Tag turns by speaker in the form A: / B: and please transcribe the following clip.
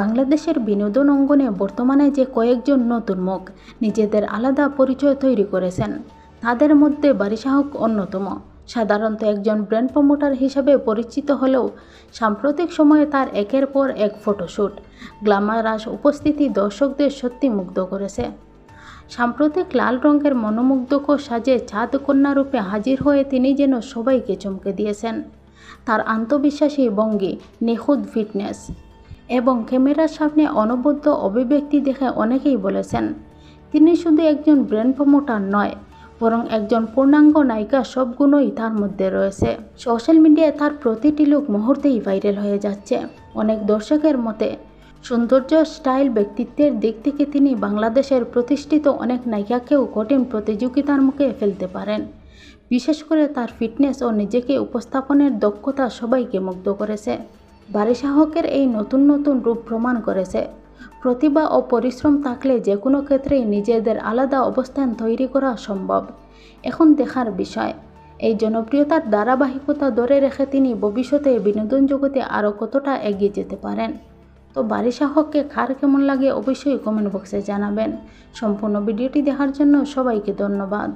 A: বাংলাদেশের বিনোদন অঙ্গনে বর্তমানে যে কয়েকজন নতুন মুখ নিজেদের আলাদা পরিচয় তৈরি করেছেন, তাদের মধ্যে বারিশা হক অন্যতম। সাধারণত একজন ব্র্যান্ড প্রমোটার হিসেবে পরিচিত হলেও সাম্প্রতিক সময়ে তার একের পর এক ফটোশ্যুট, গ্ল্যামারাস উপস্থিতি দর্শকদের সত্যি মুগ্ধ করেছে। সাম্প্রতিক লাল রঙের মনোমুগ্ধকর সাজে চাঁদ কন্যা রূপে হাজির হয়ে তিনি যেন সবাইকে চমকে দিয়েছেন। তার আত্মবিশ্বাসী ভঙ্গি, নিখুঁত ফিটনেস এবং ক্যামেরার সামনে অনবদ্য অভিব্যক্তি দেখে অনেকেই বলেছেন তিনি শুধু একজন ব্র্যান্ড প্রমোটার নয়, বরং একজন পূর্ণাঙ্গ নায়িকা। সব গুণই তার মধ্যে রয়েছে। সোশ্যাল মিডিয়ায় তার প্রতিটি লুক মুহূর্তেই ভাইরাল হয়ে যাচ্ছে। অনেক দর্শকের মতে সৌন্দর্য, স্টাইল, ব্যক্তিত্বের দিক থেকে তিনি বাংলাদেশের প্রতিষ্ঠিত অনেক নায়িকাকেও কঠিন প্রতিযোগিতার মুখে ফেলতে পারেন। বিশেষ করে তার ফিটনেস ও নিজেকে উপস্থাপনের দক্ষতা সবাইকে মুগ্ধ করেছে। বারিশা হকের এই নতুন নতুন রূপ প্রমাণ করেছে প্রতিভা ও পরিশ্রম থাকলে যে কোনো ক্ষেত্রেই নিজেদের আলাদা অবস্থান তৈরি করা সম্ভব। এখন দেখার বিষয়, এই জনপ্রিয়তার ধারাবাহিকতা ধরে রেখে তিনি ভবিষ্যতে বিনোদন জগতে আরও কতটা এগিয়ে যেতে পারেন। তো বারিশা হককে কার কেমন লাগে অবশ্যই কমেন্ট বক্সে জানাবেন। সম্পূর্ণ ভিডিওটি দেখার জন্য সবাইকে ধন্যবাদ।